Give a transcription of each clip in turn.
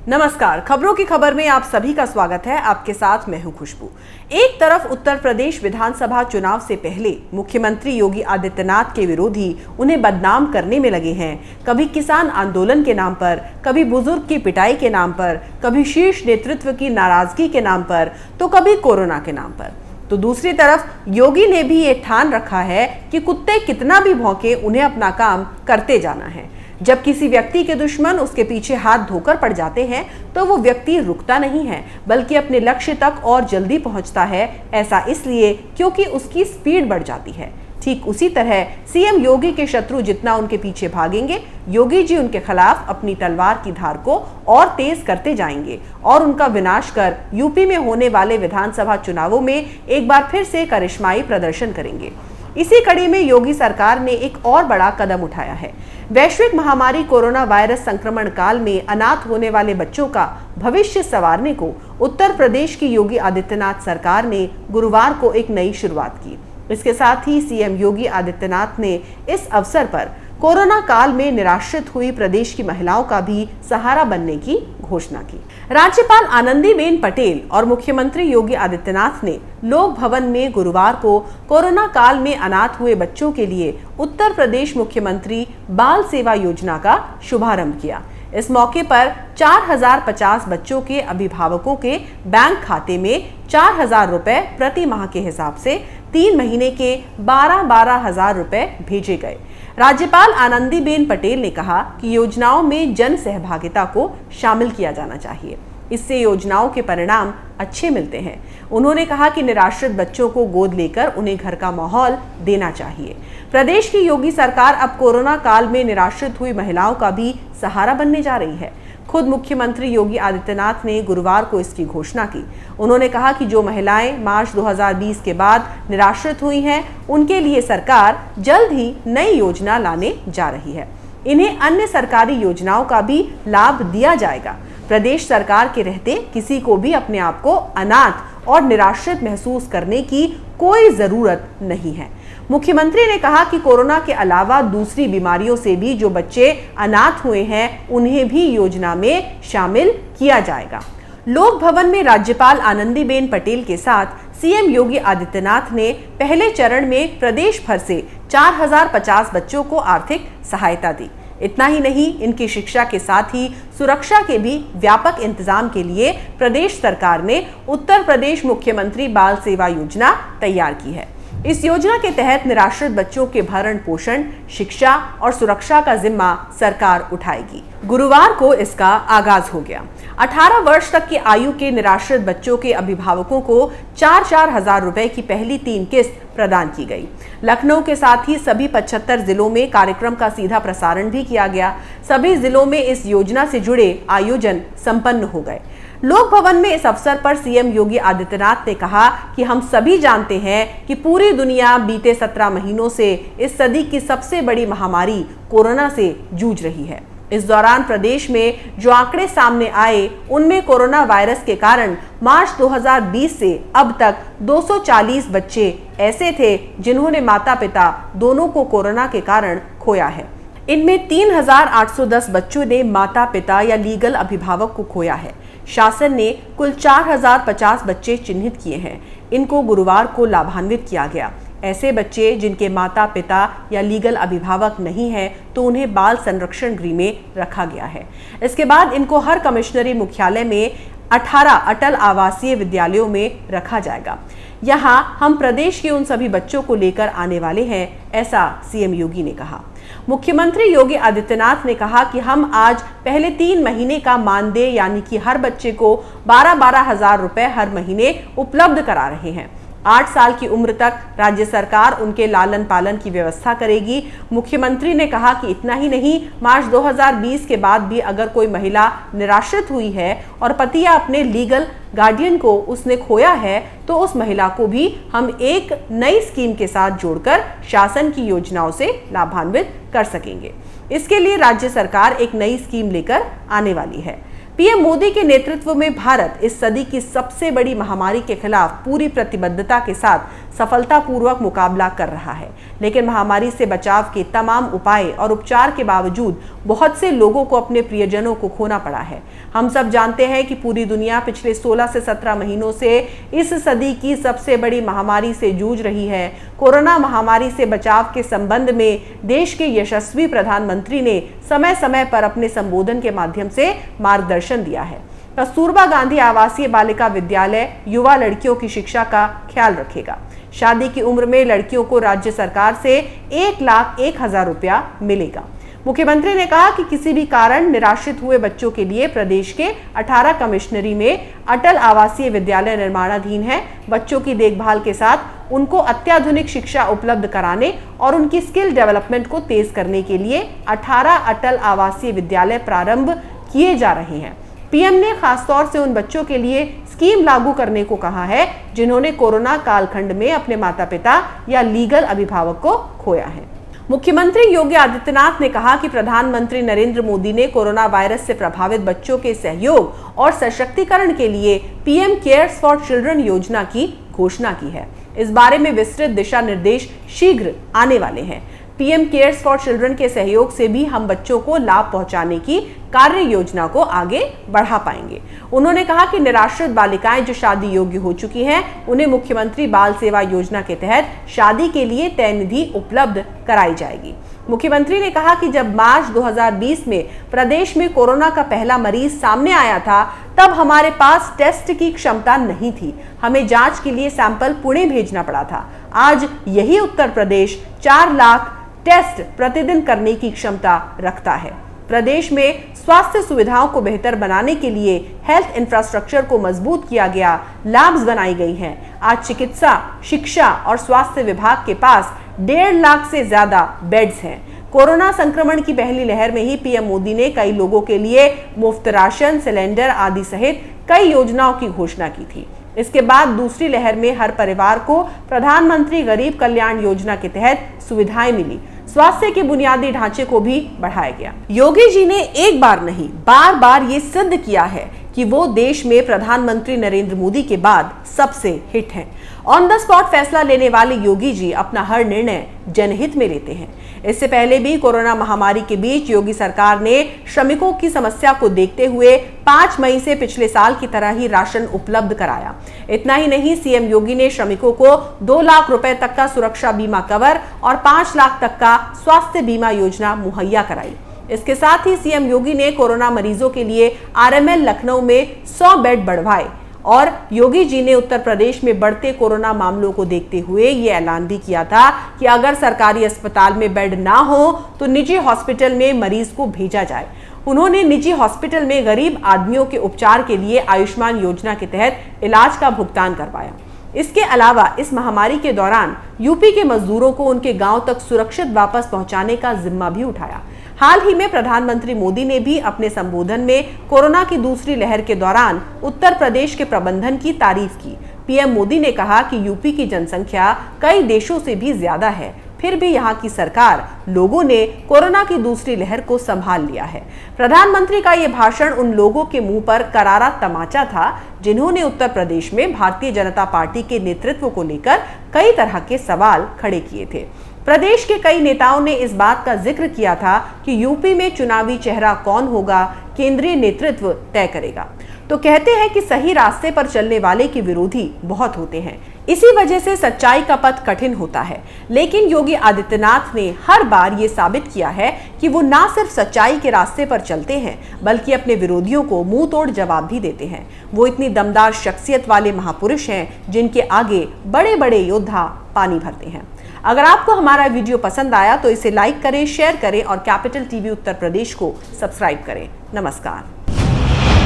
नमस्कार, खबरों की खबर में आप सभी का स्वागत है। आपके साथ मैं हूं खुशबू। एक तरफ उत्तर प्रदेश विधानसभा चुनाव से पहले मुख्यमंत्री योगी आदित्यनाथ के विरोधी उन्हें बदनाम करने में लगे हैं। कभी किसान आंदोलन के नाम पर, कभी बुजुर्ग की पिटाई के नाम पर, कभी शीर्ष नेतृत्व की नाराजगी के नाम पर, तो कभी कोरोना के नाम पर। तो दूसरी तरफ योगी ने भी ये ठान रखा है कि कुत्ते कितना भी भौंके, उन्हें अपना काम करते जाना है। जब किसी व्यक्ति के दुश्मन उसके पीछे हाथ धोकर पड़ जाते हैं तो वो व्यक्ति रुकता नहीं है, बल्कि अपने लक्ष्य तक और जल्दी पहुंचता है। ऐसा इसलिए क्योंकि उसकी स्पीड बढ़ जाती है। ठीक उसी तरह सीएम योगी के शत्रु जितना उनके पीछे भागेंगे, योगी जी उनके खिलाफ अपनी तलवार की धार को और तेज करते जाएंगे और उनका विनाश कर यूपी में होने वाले विधानसभा चुनावों में एक बार फिर से करिश्माई प्रदर्शन करेंगे। इसी कड़ी में योगी सरकार ने एक और बड़ा कदम उठाया है। वैश्विक महामारी कोरोना वायरस संक्रमण काल में अनाथ होने वाले बच्चों का भविष्य संवारने को उत्तर प्रदेश की योगी आदित्यनाथ सरकार ने गुरुवार को एक नई शुरुआत की। इसके साथ ही सीएम योगी आदित्यनाथ ने इस अवसर पर कोरोना काल में निराश्रित हुई प्रदेश की महिलाओं का भी सहारा बनने की घोषणा की। राज्यपाल आनंदीबेन पटेल और मुख्यमंत्री योगी आदित्यनाथ ने लोक भवन में गुरुवार को कोरोना काल में अनाथ हुए बच्चों के लिए उत्तर प्रदेश मुख्यमंत्री बाल सेवा योजना का शुभारंभ किया। इस मौके पर 4050 बच्चों के अभिभावकों के बैंक खाते में 4000 रुपए प्रति माह के हिसाब से 3 महीने के 12-12 हजार रुपए भेजे गए। राज्यपाल आनंदीबेन पटेल ने कहा कि योजनाओं में जन सहभागिता को शामिल किया जाना चाहिए। इससे योजनाओं के परिणाम अच्छे मिलते हैं। उन्होंने कहा कि निराश्रित बच्चों को गोद लेकर उन्हें घर का माहौल देना चाहिए। प्रदेश की योगी सरकार अब कोरोना काल में निराश्रित हुई महिलाओं का भी सहारा बनने जा रही है। खुद मुख्यमंत्री योगी आदित्यनाथ ने गुरुवार को इसकी घोषणा की। उन्होंने कहा कि जो महिलाएं मार्च 2020 के बाद निराश्रित हुई हैं, उनके लिए सरकार जल्द ही नई योजना लाने जा रही है। इन्हें अन्य सरकारी योजनाओं का भी लाभ दिया जाएगा। प्रदेश सरकार के रहते किसी को भी अपने आप को अनाथ और निराश्रित महसूस करने की कोई जरूरत नहीं है। मुख्यमंत्री ने कहा कि कोरोना के अलावा दूसरी बीमारियों से भी जो बच्चे अनाथ हुए हैं, उन्हें भी योजना में शामिल किया जाएगा। लोक भवन में राज्यपाल आनंदीबेन पटेल के साथ सीएम योगी आदित्यनाथ ने पहले चरण में प्रदेश भर से 4050 बच्चों को आर्थिक सहायता दी। इतना ही नहीं, इनकी शिक्षा के साथ ही सुरक्षा के भी व्यापक इंतजाम के लिए प्रदेश सरकार ने उत्तर प्रदेश मुख्यमंत्री बाल सेवा योजना तैयार की है। इस योजना के तहत निराश्रित बच्चों के भरण पोषण, शिक्षा और सुरक्षा का जिम्मा सरकार उठाएगी। गुरुवार को इसका आगाज हो गया। 18 वर्ष तक की आयु के निराश्रित बच्चों के अभिभावकों को 4-4 हजार रुपए की पहली 3 किस्त प्रदान की गई। लखनऊ के साथ ही सभी 75 जिलों में कार्यक्रम का सीधा प्रसारण भी किया गया। सभी जिलों में इस योजना से जुड़े आयोजन संपन्न हो गए। लोक भवन में इस अवसर पर सीएम योगी आदित्यनाथ ने कहा कि हम सभी जानते हैं कि पूरी दुनिया बीते 17 महीनों से इस सदी की सबसे बड़ी महामारी कोरोना से जूझ रही है। इस दौरान प्रदेश में जो आंकड़े सामने आए, उनमें कोरोना वायरस के कारण मार्च 2020 से अब तक 240 बच्चे ऐसे थे जिन्होंने माता पिता दोनों को कोरोना के कारण खोया है। इनमें 3810 बच्चों ने माता पिता या लीगल अभिभावक को खोया है। शासन ने कुल 4050 बच्चे चिन्हित किए हैं। इनको गुरुवार को लाभान्वित किया गया। ऐसे बच्चे जिनके माता पिता या लीगल अभिभावक नहीं है, तो उन्हें बाल संरक्षण गृह में रखा गया है। इसके बाद इनको हर कमिश्नरी मुख्यालय में 18 अटल आवासीय विद्यालयों में रखा जाएगा। यहाँ हम प्रदेश के उन सभी बच्चों को लेकर आने वाले हैं, ऐसा सीएम योगी ने कहा। मुख्यमंत्री योगी आदित्यनाथ ने कहा कि हम आज पहले 3 महीने का मानदेय यानी कि हर बच्चे को 12-12 हजार रुपए हर महीने उपलब्ध करा रहे हैं। 8 साल की उम्र तक राज्य सरकार उनके लालन पालन की व्यवस्था करेगी। मुख्यमंत्री ने कहा कि इतना ही नहीं, मार्च 2020 के बाद भी अगर कोई महिला निराश्रित हुई है और पति या अपने लीगल गार्डियन को उसने खोया है, तो उस महिला को भी हम एक नई स्कीम के साथ जोड़कर शासन की योजनाओं से लाभान्वित कर सकेंगे। इसके लिए राज्य सरकार एक नई स्कीम लेकर आने वाली है। पीएम मोदी के नेतृत्व में भारत इस सदी की सबसे बड़ी महामारी के खिलाफ पूरी प्रतिबद्धता के साथ सफलतापूर्वक मुकाबला कर रहा है। लेकिन महामारी से बचाव के तमाम उपाय और उपचार के बावजूद बहुत से लोगों को अपने प्रियजनों को खोना पड़ा है। हम सब जानते हैं कि पूरी दुनिया पिछले 16 से 17 महीनों से इस सदी की सबसे बड़ी महामारी से जूझ रही है। कोरोना महामारी से बचाव के संबंध में देश के यशस्वी प्रधानमंत्री ने समय समय पर अपने संबोधन के माध्यम से मार्गदर्शन दिया है। कस्तूरबा गांधी आवासीय बालिका विद्यालय युवा लड़कियों की शिक्षा का ख्याल रखेगा। शादी की उम्र में लड़कियों को राज्य सरकार से 1,01,000 रुपया मिलेगा। मुख्यमंत्री ने कहा कि किसी भी कारण निराश्रित हुए बच्चों के लिए प्रदेश के 18 कमिश्नरी में अटल आवासीय विद्यालय निर्माणाधीन है। बच्चों की देखभाल के साथ उनको अत्याधुनिक शिक्षा उपलब्ध कराने और उनकी स्किल डेवलपमेंट को तेज करने के लिए 18 अटल आवासीय विद्यालय प्रारंभ किए जा रहे हैं। पीएम ने खासतौर से उन बच्चों के लिए स्कीम लागू करने को कहा है जिन्होंने कोरोना कालखंड में अपने माता पिता या लीगल अभिभावक को खोया है। मुख्यमंत्री योगी आदित्यनाथ ने कहा कि प्रधानमंत्री नरेंद्र मोदी ने कोरोना वायरस से प्रभावित बच्चों के सहयोग और सशक्तिकरण के लिए पीएम केयर्स फॉर चिल्ड्रन योजना की घोषणा की है। इस बारे में विस्तृत दिशा निर्देश शीघ्र आने वाले हैं। पीएम केयर्स फॉर चिल्ड्रन के सहयोग से भी हम बच्चों को लाभ पहुंचाने की कार्य योजना को आगे बढ़ा पाएंगे। उन्होंने कहा कि निराश्रित बालिकाएं जो शादी योग्य हो चुकी हैं, उन्हें मुख्यमंत्री बाल सेवा योजना के तहत शादी के लिए तय निधि उपलब्ध कराई जाएगी। मुख्यमंत्री ने कहा कि जब मार्च 2020 में प्रदेश में कोरोना का पहला मरीज सामने आया था, तब हमारे पास टेस्ट की क्षमता नहीं थी। हमें जांच के लिए सैंपल पुणे भेजना पड़ा था। आज यही उत्तर प्रदेश 4 लाख टेस्ट प्रतिदिन करने की क्षमता रखता है। प्रदेश में स्वास्थ्य सुविधाओं को बेहतर बनाने के लिए हेल्थ इंफ्रास्ट्रक्चर को मजबूत किया गया, लैब्स बनाई गई हैं। आज चिकित्सा, शिक्षा और स्वास्थ्य विभाग के पास 1.5 लाख से ज्यादा बेड्स हैं। कोरोना संक्रमण की पहली लहर में ही पीएम मोदी ने कई लोगों के लिए मुफ्त राशन, सिलेंडर आदि सहित कई योजनाओं की घोषणा की थी। इसके बाद दूसरी लहर में हर परिवार को प्रधानमंत्री गरीब कल्याण योजना के तहत सुविधाएं मिली। स्वास्थ्य के बुनियादी ढांचे को भी बढ़ाया गया। योगी जी ने एक बार नहीं, बार बार ये सिद्ध किया है कि वो देश में प्रधानमंत्री नरेंद्र मोदी के बाद सबसे हिट हैं। ऑन द स्पॉट फैसला लेने वाले योगी जी अपना हर निर्णय जनहित में लेते हैं। इससे पहले भी कोरोना महामारी के बीच योगी सरकार ने श्रमिकों की समस्या को देखते हुए 5 मई से पिछले साल की तरह ही राशन उपलब्ध कराया। इतना ही नहीं, सीएम योगी ने श्रमिकों को 2 लाख रुपए तक का सुरक्षा बीमा कवर और 5 लाख तक का स्वास्थ्य बीमा योजना मुहैया कराई। इसके साथ ही सीएम योगी ने कोरोना मरीजों के लिए आरएमएल लखनऊ में 100 बेड बढ़वाए और योगी जी ने उत्तर प्रदेश में बढ़ते कोरोना मामलों को देखते हुए ये ऐलान भी किया था कि अगर सरकारी अस्पताल में बेड ना हो तो निजी हॉस्पिटल में मरीज को भेजा जाए। उन्होंने निजी हॉस्पिटल में गरीब आदमियों के उपचार के लिए आयुष्मान योजना के तहत इलाज का भुगतान करवाया। इसके अलावा इस महामारी के दौरान यूपी के मजदूरों को उनके गांव तक सुरक्षित वापस पहुंचाने का जिम्मा भी उठाया। हाल ही में प्रधानमंत्री मोदी ने भी अपने संबोधन में कोरोना की दूसरी लहर के दौरान उत्तर प्रदेश के प्रबंधन की तारीफ की। पीएम मोदी ने कहा कि यूपी की जनसंख्या कई देशों से भी ज्यादा है, फिर भी यहाँ की सरकार, लोगों ने कोरोना की दूसरी लहर को संभाल लिया है। प्रधानमंत्री का ये भाषण उन लोगों के मुंह पर करारा तमाचा था जिन्होंने उत्तर प्रदेश में भारतीय जनता पार्टी के नेतृत्व को लेकर कई तरह के सवाल खड़े किए थे। प्रदेश के कई नेताओं ने इस बात का जिक्र किया था कि यूपी में चुनावी चेहरा कौन होगा, केंद्रीय नेतृत्व तय करेगा। तो कहते हैं कि सही रास्ते पर चलने वाले के विरोधी बहुत होते हैं, इसी वजह से सच्चाई का पथ कठिन होता है। लेकिन योगी आदित्यनाथ ने हर बार ये साबित किया है कि वो ना सिर्फ सच्चाई के रास्ते पर चलते हैं बल्कि अपने विरोधियों को मुंह तोड़ जवाब भी देते हैं। वो इतनी दमदार शख्सियत वाले महापुरुष हैं जिनके आगे बड़े बड़े योद्धा पानी भरते हैं। अगर आपको हमारा वीडियो पसंद आया तो इसे लाइक करें, शेयर करें और कैपिटल टीवी उत्तर प्रदेश को सब्सक्राइब करें। नमस्कार।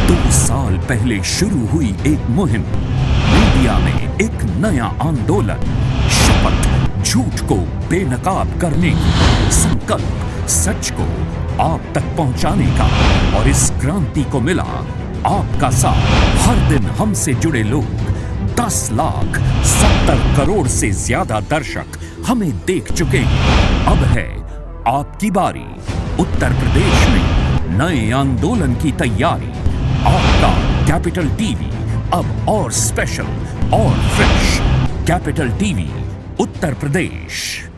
2 साल पहले शुरू हुई एक मुहिम, मीडिया में एक नया आंदोलन, शपथ झूठ को बेनकाब करने की, संकल्प सच को आप तक पहुंचाने का। और इस क्रांति को मिला आपका साथ। हर दिन हमसे जुड़े लोग, 10,70 करोड़ से ज्यादा दर्शक हमें देख चुके हैं। अब है आपकी बारी। उत्तर प्रदेश में नए आंदोलन की तैयारी। आपका कैपिटल टीवी अब और स्पेशल और fresh. Capital TV, Uttar Pradesh.